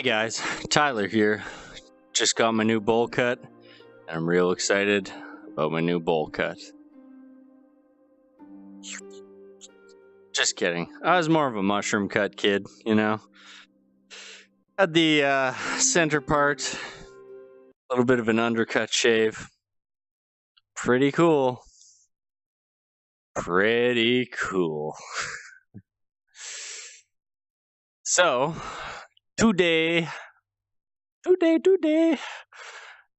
Hey guys, Tyler here. Just got my new bowl cut, and I'm real excited about my new bowl cut. Just kidding. I was more of a mushroom cut kid, you know. Had the center part, a little bit of an undercut shave. Pretty cool. Pretty cool. So, today,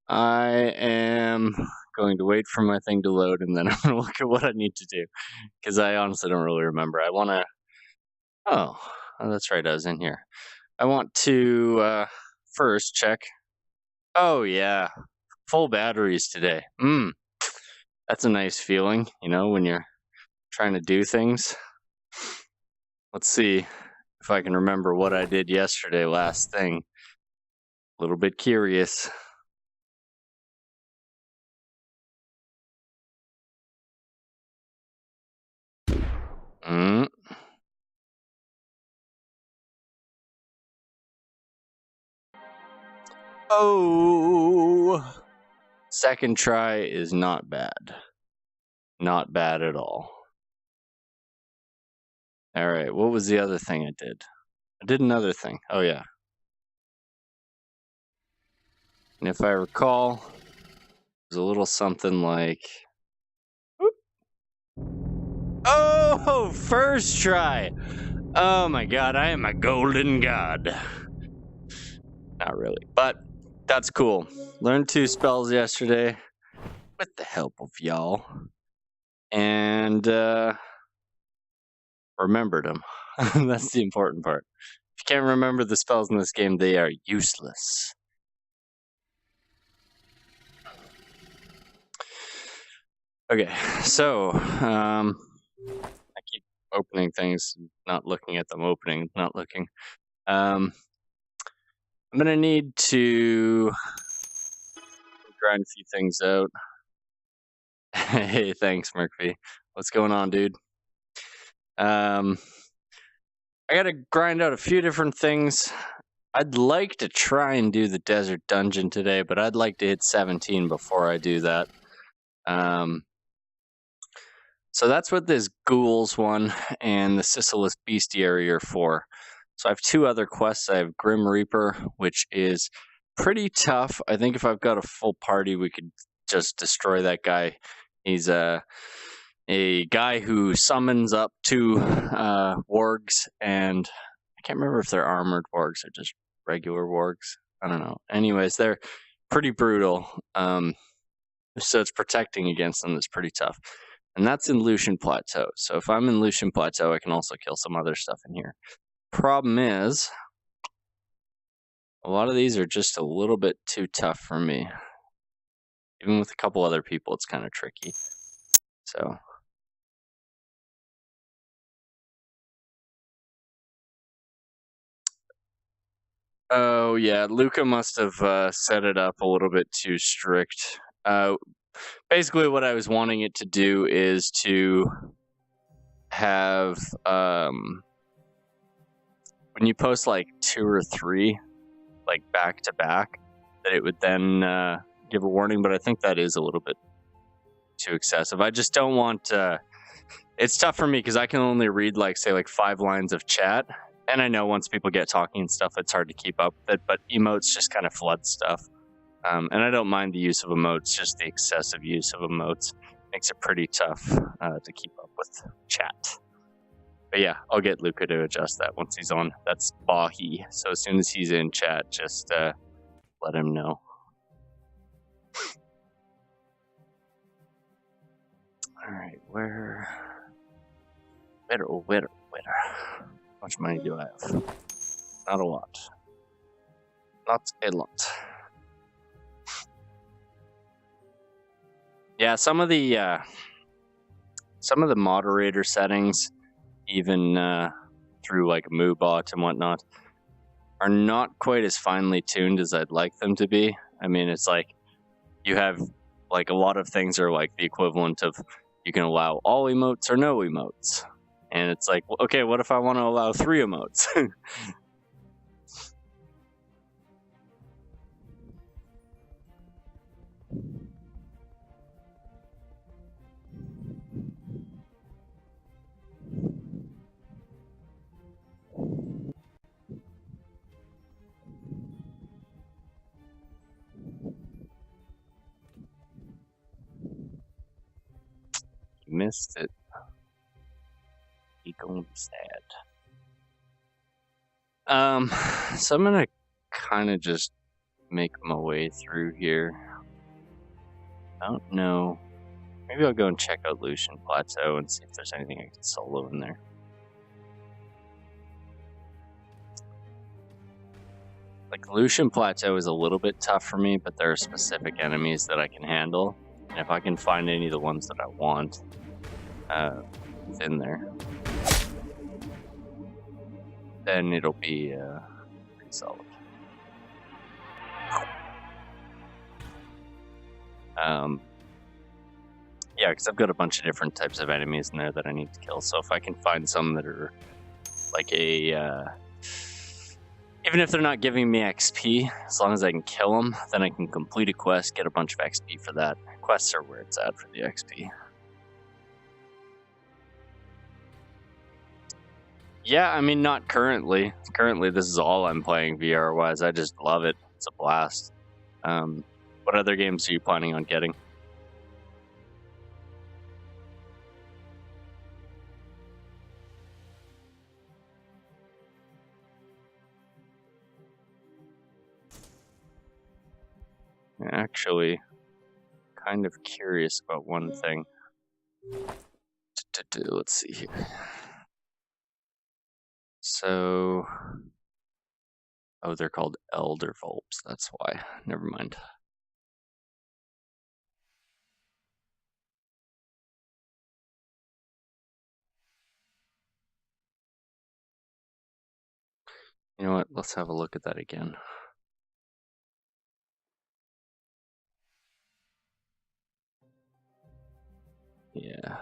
I am going to wait for my thing to load, and then I'm going to look at what I need to do, because I honestly don't really remember. I want to... Oh, that's right, I was in here. I want to first check... Oh, yeah, full batteries today. That's a nice feeling, you know, when you're trying to do things. Let's see if I can remember what I did yesterday, last thing. A little bit curious. Oh, second try is not bad. Not bad at all. All right, what was the other thing I did? I did another thing. Oh, yeah. And if I recall, it was a little something like... Whoop. Oh, first try. Oh my god, I am a golden god. Not really, but that's cool. Learned 2 spells yesterday with the help of y'all. And remembered them. That's the important part. If you can't remember the spells in this game, they are useless. Okay, so I keep opening things, not looking at them, opening, not looking. I'm gonna need to grind a few things out. Hey, thanks, Murphy. What's going on, dude? I gotta grind out a few different things. I'd like to try and do the desert dungeon today, but I'd like to hit 17 before I do that. So that's what this Ghouls one and the Sisyphus Bestiary are for. So I have 2 other quests. I have Grim Reaper, which is pretty tough. I think if I've got a full party, we could just destroy that guy. He's a guy who summons up 2 wargs, and I can't remember if they're armored wargs or just regular wargs. I don't know. Anyways, they're pretty brutal. So it's protecting against them that's pretty tough. And that's in Lucian Plateau. So if I'm in Lucian Plateau, I can also kill some other stuff in here. Problem is, a lot of these are just a little bit too tough for me. Even with a couple other people, it's kind of tricky. So... Oh, yeah, Luca must have set it up a little bit too strict. Basically, what I was wanting it to do is to have, when you post like 2 or 3, like back to back, that it would then give a warning, but I think that is a little bit too excessive. I just don't want, it's tough for me because I can only read like, say, like 5 lines of chat. And I know once people get talking and stuff, it's hard to keep up with it, but emotes just kind of flood stuff. And I don't mind the use of emotes, just the excessive use of emotes makes it pretty tough to keep up with chat. But yeah, I'll get Luca to adjust that once he's on. That's Bahi. So as soon as he's in chat, just let him know. All right, where? How much money do I have? Not a lot. Not a lot. Yeah, some of the moderator settings, even through like MooBot and whatnot, are not quite as finely tuned as I'd like them to be. I mean, it's like you have like a lot of things are like the equivalent of you can allow all emotes or no emotes. And it's like, okay, what if I want to allow 3 emotes? missed it. He gonna be sad. So I'm gonna kind of just make my way through here. I don't know. Maybe I'll go and check out Lucian Plateau and see if there's anything I can solo in there. Like, Lucian Plateau is a little bit tough for me, but there are specific enemies that I can handle. And if I can find any of the ones that I want within there, then it'll be pretty solid. Yeah, because I've got a bunch of different types of enemies in there that I need to kill. So if I can find some that are like a... even if they're not giving me XP, as long as I can kill them, then I can complete a quest, get a bunch of XP for that. Quests are where it's at for the XP. Yeah, I mean, not currently. Currently, this is all I'm playing VR-wise. I just love it. It's a blast. What other games are you planning on getting? Actually, kind of curious about one thing. Let's see here. So, oh, they're called Elder Volps. That's why. Never mind. You know what? Let's have a look at that again. Yeah.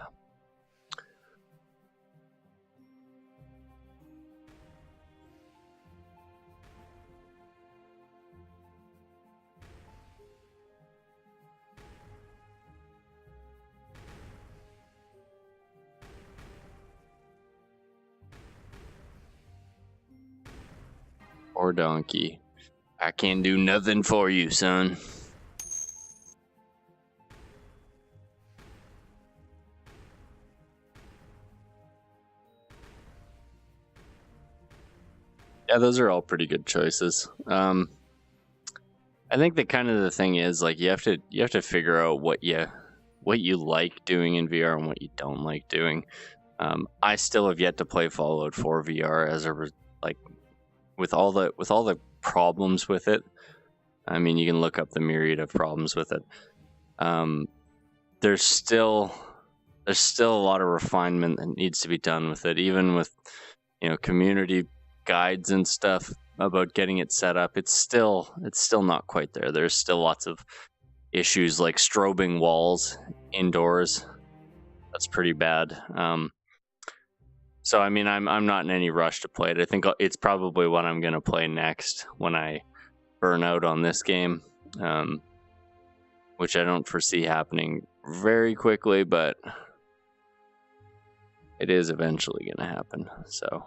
Or donkey. I can't do nothing for you, son. Yeah, those are all pretty good choices. I think that kind of the thing is, like, you have to figure out what you like doing in VR and what you don't like doing. I still have yet to play Fallout 4 VR as with all the problems with it. I mean, you can look up the myriad of problems with it. There's still a lot of refinement that needs to be done with it, even with community guides and stuff about getting it set up. It's still not quite there. There's still lots of issues like strobing walls indoors. That's pretty bad. So I mean, I'm not in any rush to play it. I think it's probably what I'm gonna play next when I burn out on this game, which I don't foresee happening very quickly, but it is eventually gonna happen. So.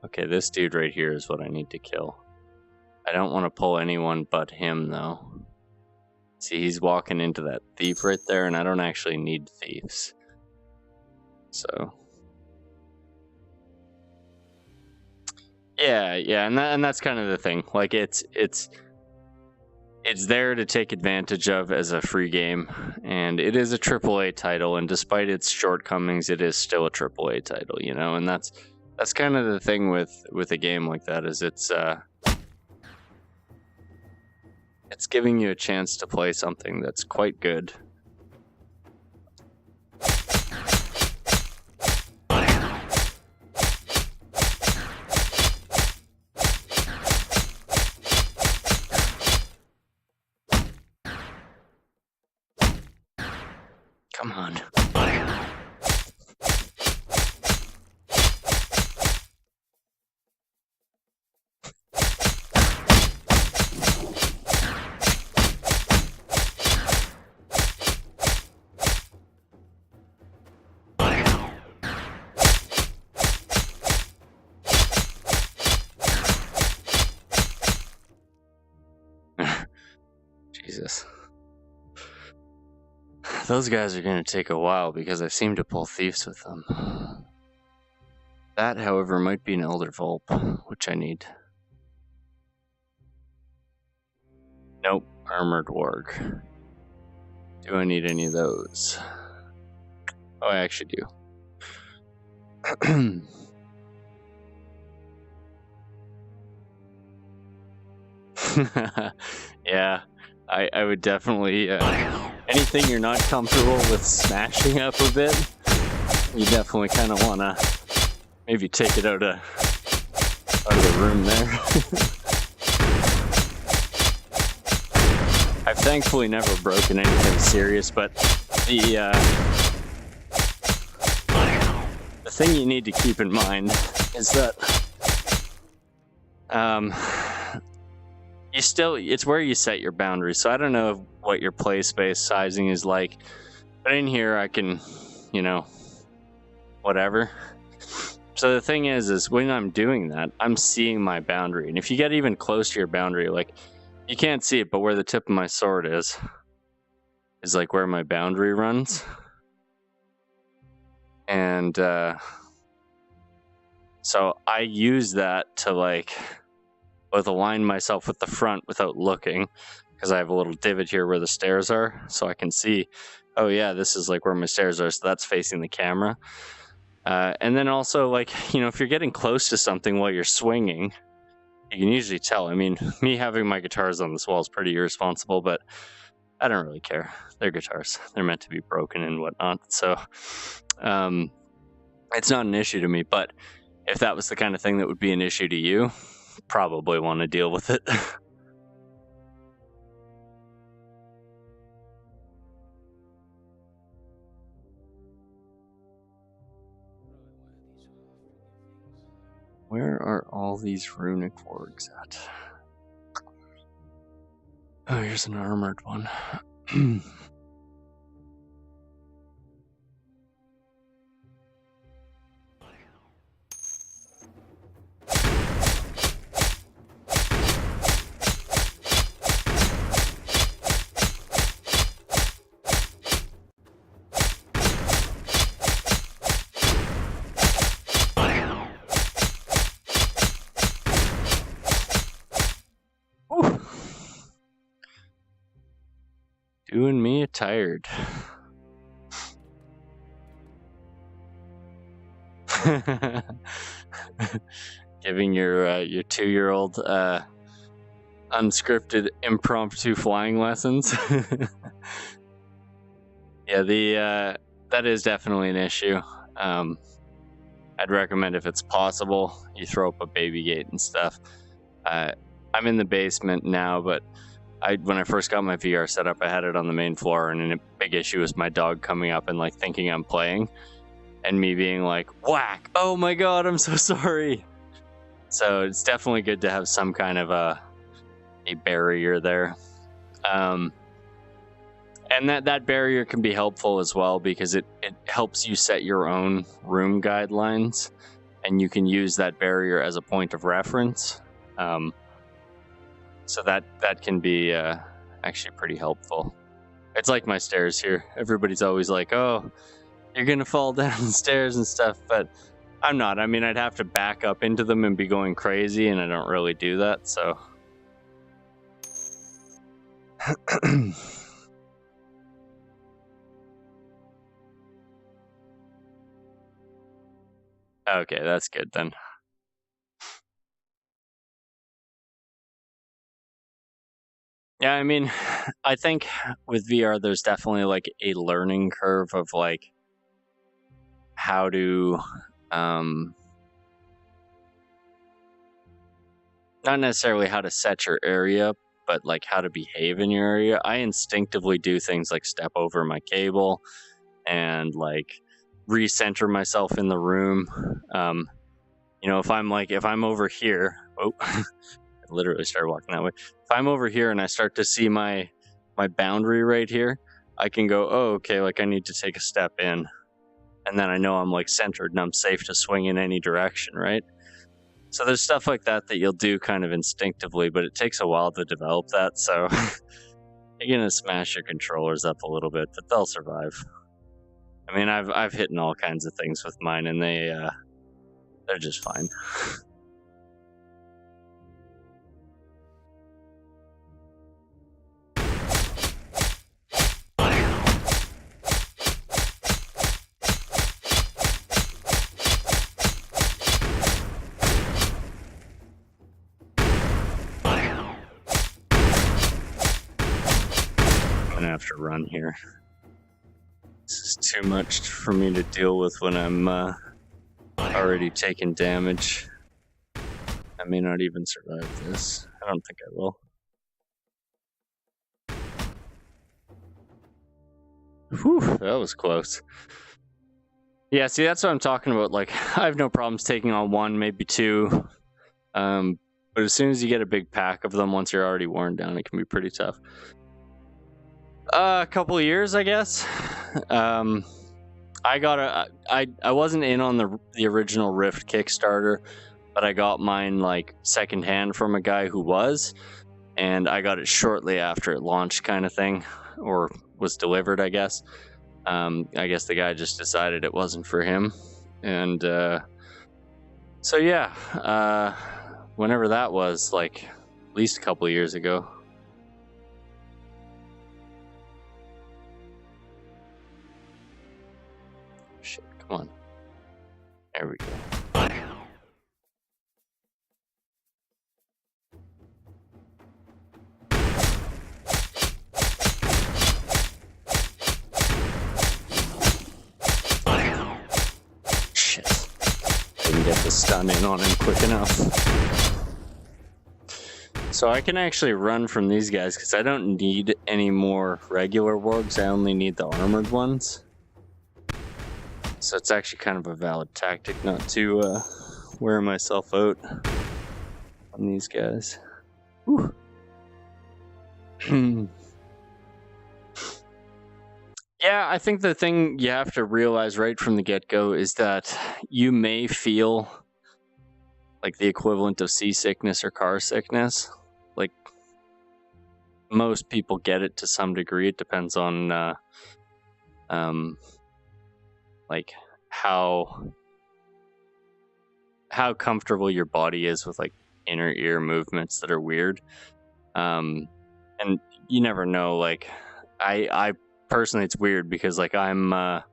Okay, this dude right here is what I need to kill. I don't want to pull anyone but him, though. See, he's walking into that thief right there, and I don't actually need thieves. So... Yeah, and that's kind of the thing. Like, it's there to take advantage of as a free game, and it is a AAA title, and despite its shortcomings, it is still a AAA title, and that's kind of the thing with a game like that, is it's giving you a chance to play something that's quite good. Come on. Jesus. Those guys are going to take a while because I seem to pull thieves with them. That, however, might be an Elder Vulp, which I need. Nope, Armored Warg. Do I need any of those? Oh, I actually do. Yeah, I would definitely... anything you're not comfortable with smashing up a bit, you definitely kind of want to maybe take it out of the room there. I've thankfully never broken anything serious, but the thing you need to keep in mind is that it's where you set your boundaries. So I don't know what your play space sizing is like, but in here I can, whatever. So the thing is when I'm doing that, I'm seeing my boundary. And if you get even close to your boundary, like, you can't see it, but where the tip of my sword is like where my boundary runs. And so I use that to like both align myself with the front without looking, because I have a little divot here where the stairs are, so I can see, oh yeah, this is like where my stairs are, so that's facing the camera. And then also, like, if you're getting close to something while you're swinging, you can usually tell. I mean, me having my guitars on this wall is pretty irresponsible, but I don't really care. They're guitars. They're meant to be broken and whatnot. So it's not an issue to me. But if that was the kind of thing that would be an issue to you, probably want to deal with it. Where are all these runic wargs at? Oh, here's an armored one. Doing me tired. Giving your 2-year-old unscripted impromptu flying lessons. Yeah, that is definitely an issue. I'd recommend, if it's possible, you throw up a baby gate and stuff. I'm in the basement now, but when I first got my VR set up, I had it on the main floor, and a big issue was my dog coming up and like thinking I'm playing, and me being like, whack, oh my god, I'm so sorry. So it's definitely good to have some kind of a barrier there. And that barrier can be helpful as well, because it helps you set your own room guidelines, and you can use that barrier as a point of reference. So that can be actually pretty helpful. It's like my stairs here. Everybody's always like, oh, you're going to fall down the stairs and stuff, but I'm not. I mean, I'd have to back up into them and be going crazy, and I don't really do that, so. Okay, that's good then. Yeah, I mean, I think with VR, there's definitely like a learning curve of like how to, not necessarily how to set your area, but like how to behave in your area. I instinctively do things like step over my cable and like recenter myself in the room. If I'm over here, I literally started walking that way. If I'm over here and I start to see my boundary right here, I can go, oh, okay, like I need to take a step in. And then I know I'm like centered and I'm safe to swing in any direction, right? So there's stuff like that you'll do kind of instinctively, but it takes a while to develop that. So You're gonna smash your controllers up a little bit, but they'll survive. I mean, I've hit all kinds of things with mine, and they're just fine. I'm gonna have to run here. This is too much for me to deal with when I'm already taking damage. I may not even survive this. I don't think I will. Whew, that was close. Yeah, see, that's what I'm talking about. Like, I have no problems taking on one, maybe two. But as soon as you get a big pack of them, once you're already worn down, it can be pretty tough. A couple of years, I guess. I wasn't in on the original Rift Kickstarter, but I got mine like secondhand from a guy who was, and I got it shortly after it launched, kind of thing, or was delivered, I guess. I guess the guy just decided it wasn't for him, and so yeah, whenever that was, like at least a couple of years ago. Shit, come on. There we go. Shit. Didn't get the stun in on him quick enough. So I can actually run from these guys because I don't need any more regular wargs. I only need the armored ones. So it's actually kind of a valid tactic not to wear myself out on these guys. Whew. Yeah, I think the thing you have to realize right from the get-go is that you may feel like the equivalent of seasickness or car sickness. Like, most people get it to some degree. It depends on like how comfortable your body is with like inner ear movements that are weird. And you never know. Like, I personally, it's weird because like I'm a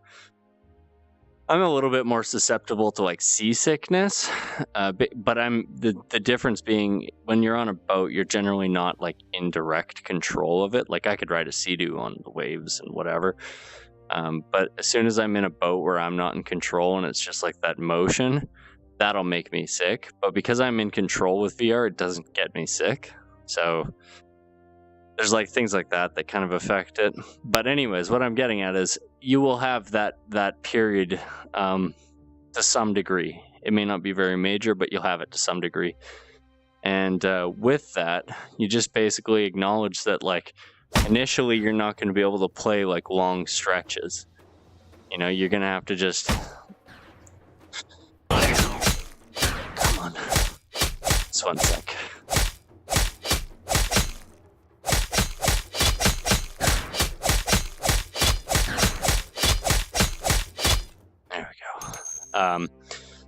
little bit more susceptible to like seasickness, but I'm the difference being when you're on a boat, you're generally not like in direct control of it. Like, I could ride a Sea-Doo on the waves and whatever, but as soon as I'm in a boat where I'm not in control and it's just like that motion, that'll make me sick. But because I'm in control with VR, it doesn't get me sick. So there's like things like that kind of affect it. But anyways, what I'm getting at is you will have that period to some degree. It may not be very major, but you'll have it to some degree. And with that, you just basically acknowledge that like initially you're not going to be able to play like long stretches. You know, you're going to have to just... Come on. Just one sec.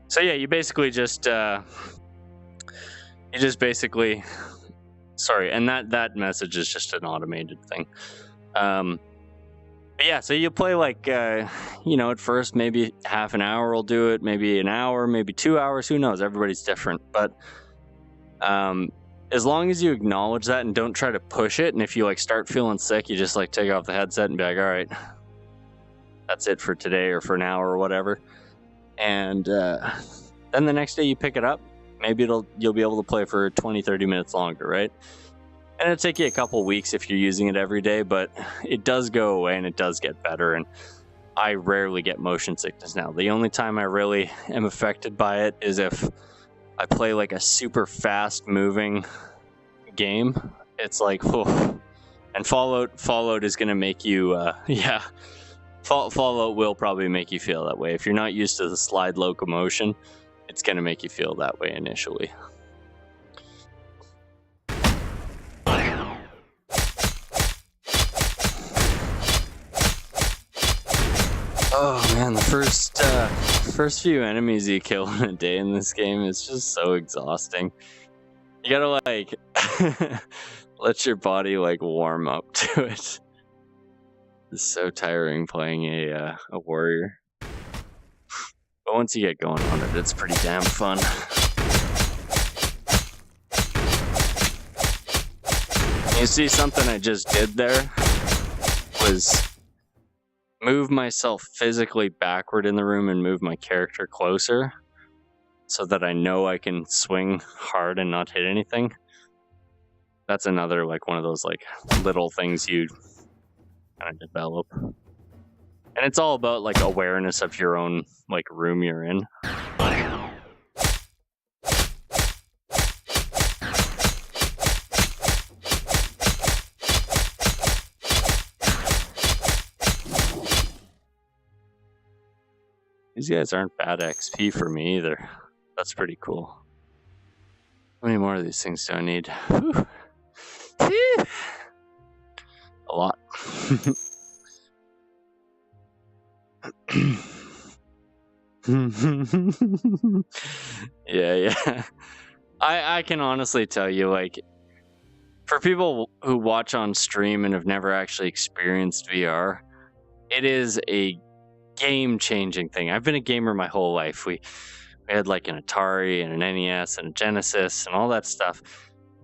So yeah, you basically just sorry, and that message is just an automated thing. But yeah, so you play like at first maybe half an hour will do it, maybe an hour, maybe 2 hours, who knows? Everybody's different. But as long as you acknowledge that and don't try to push it, and if you like start feeling sick, you just like take off the headset and be like, all right, that's it for today or for an hour or whatever. And then the next day you pick it up, maybe you'll be able to play for 20-30 minutes longer, right? And it'll take you a couple weeks if you're using it every day, but it does go away and it does get better. And I rarely get motion sickness now. The only time I really am affected by it is if I play like a super fast moving game. It's like, whew. And Fallout is going to make you, yeah. Fallout will probably make you feel that way. If you're not used to the slide locomotion, it's going to make you feel that way initially. Man, the first few enemies you kill in a day in this game is just so exhausting. You gotta like let your body like warm up to it. It's so tiring playing a warrior. But once you get going on it, it's pretty damn fun. You see, something I just did there was move myself physically backward in the room and move my character closer so that I know I can swing hard and not hit anything. That's another like one of those like little things you kind of develop. And it's all about like awareness of your own like room you're in. These guys aren't bad XP for me either. That's pretty cool. How many more of these things do I need? Whew. A lot. Yeah. I can honestly tell you, like, for people who watch on stream and have never actually experienced VR, it is a game-changing thing. I've been a gamer my whole life. We had like an Atari and an NES and a Genesis and all that stuff.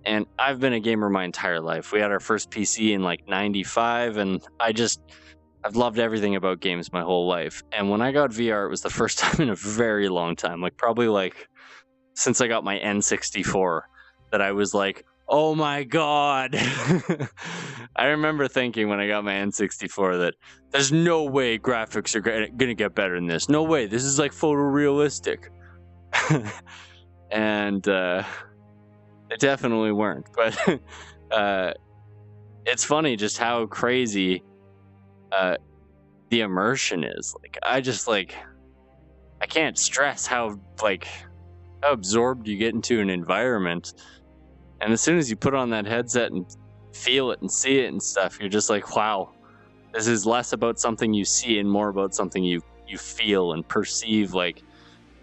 And I've been a gamer my entire life. We had our first PC in like 95, and I've loved everything about games my whole life. And when I got VR, it was the first time in a very long time, like probably like since I got my N64, that I was like, oh my God. I remember thinking when I got my N64 that there's no way graphics are gonna get better than this. No way. This is like photorealistic. And they definitely weren't. But it's funny just how crazy the immersion is. Like I can't stress how absorbed you get into an environment. And as soon as you put on that headset and feel it and see it and stuff, you're just like, wow, this is less about something you see and more about something you feel and perceive, like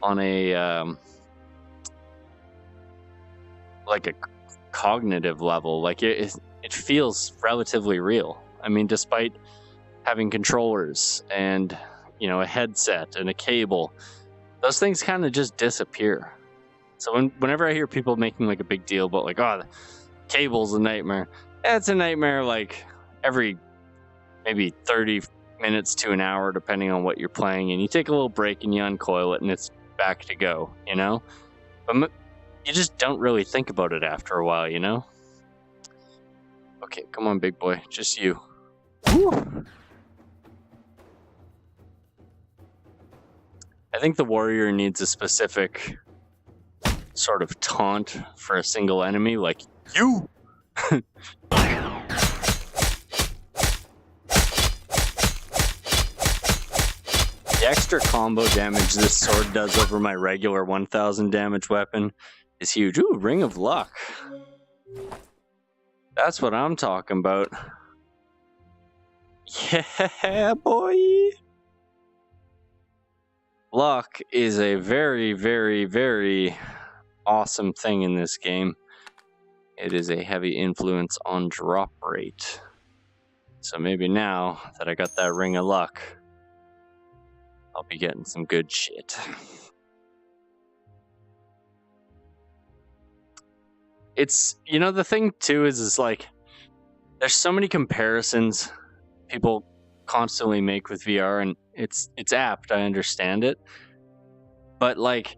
on a like a cognitive level. Like it feels relatively real. I mean, despite having controllers and, you know, a headset and a cable, those things kind of just disappear. So whenever I hear people making like a big deal about like, oh, the cable's a nightmare, it's a nightmare like every maybe 30 minutes to an hour, depending on what you're playing, and you take a little break and you uncoil it and it's back to go, you know? But you just don't really think about it after a while, you know? Okay, come on, big boy, just you. Woo! I think the warrior needs a specific sort of taunt for a single enemy, like you. The extra combo damage this sword does over my regular 1000 damage weapon is huge. Ooh, Ring of Luck. That's what I'm talking about. Yeah, boy. Luck is a very, very, very awesome thing in this game. It is a heavy influence on drop rate. So maybe now that I got that Ring of Luck, I'll be getting some good shit. It's, you know, the thing too is like, there's so many comparisons people constantly make with VR, and it's apt, I understand it. But like,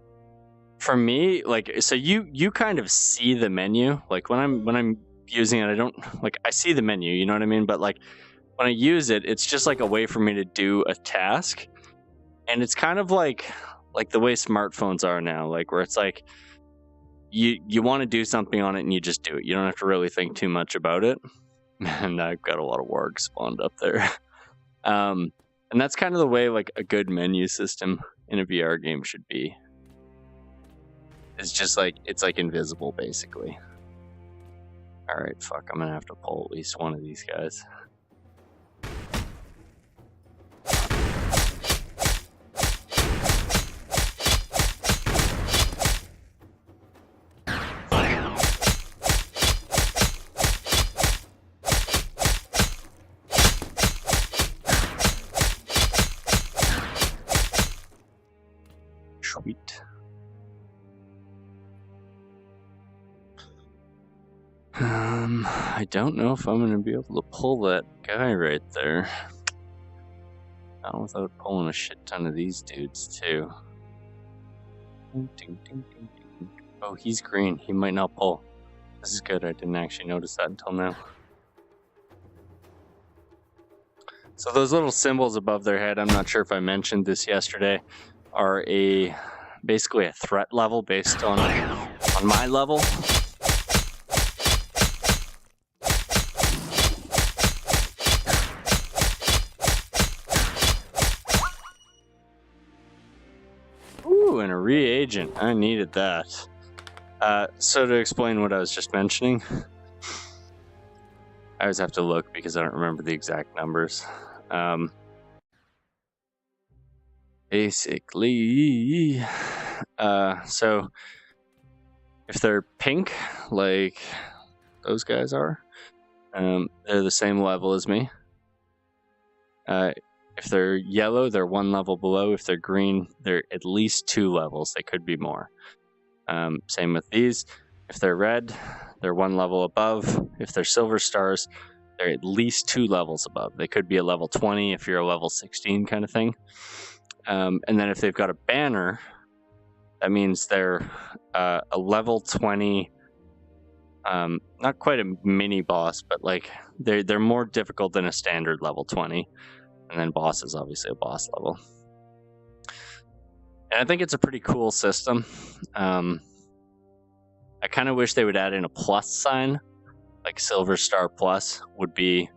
for me, like, so you kind of see the menu. Like when I'm using it, I don't, like, I see the menu, you know what I mean? But like when I use it, it's just like a way for me to do a task. And it's kind of like the way smartphones are now, like where it's like you want to do something on it and you just do it. You don't have to really think too much about it. And I've got a lot of wargs spawned up there. And that's kind of the way like a good menu system in a VR game should be. It's just like, it's like invisible basically. All right, fuck, I'm gonna have to pull at least one of these guys. I don't know if I'm going to be able to pull that guy right there. Not without pulling a shit ton of these dudes, too. Oh, he's green. He might not pull. This is good. I didn't actually notice that until now. So those little symbols above their head, I'm not sure if I mentioned this yesterday, are basically a threat level based on my level. Ooh, and a reagent. I needed that. So to explain what I was just mentioning, I always have to look because I don't remember the exact numbers. Basically, so if they're pink, like those guys are, they're the same level as me. If they're yellow, they're one level below. If they're green, they're at least 2 levels. They could be more. Same with these. If they're red, they're 1 level above. If they're silver stars, they're at least 2 levels above. They could be a level 20 if you're a level 16 kind of thing. And then if they've got a banner, that means they're a level 20, not quite a mini boss, but like they're more difficult than a standard level 20. And then boss is obviously a boss level. And I think it's a pretty cool system. I kind of wish they would add in a plus sign, like Silver Star Plus would be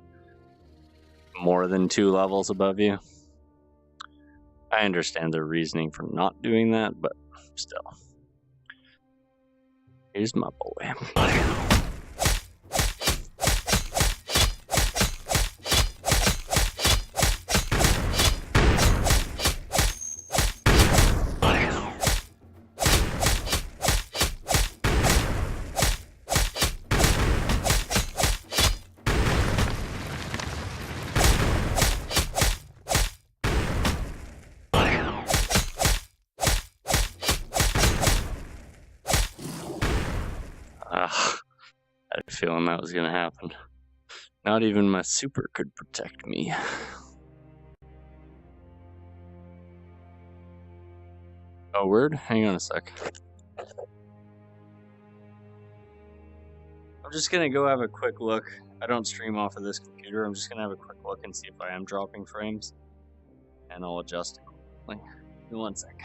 more than 2 levels above you. I understand their reasoning for not doing that, but still. Here's my boy. I had a feeling that was going to happen. Not even my super could protect me. Oh, word? Hang on a sec. I'm just going to go have a quick look. I don't stream off of this computer. I'm just going to have a quick look and see if I am dropping frames. And I'll adjust accordingly. Give me 1 sec.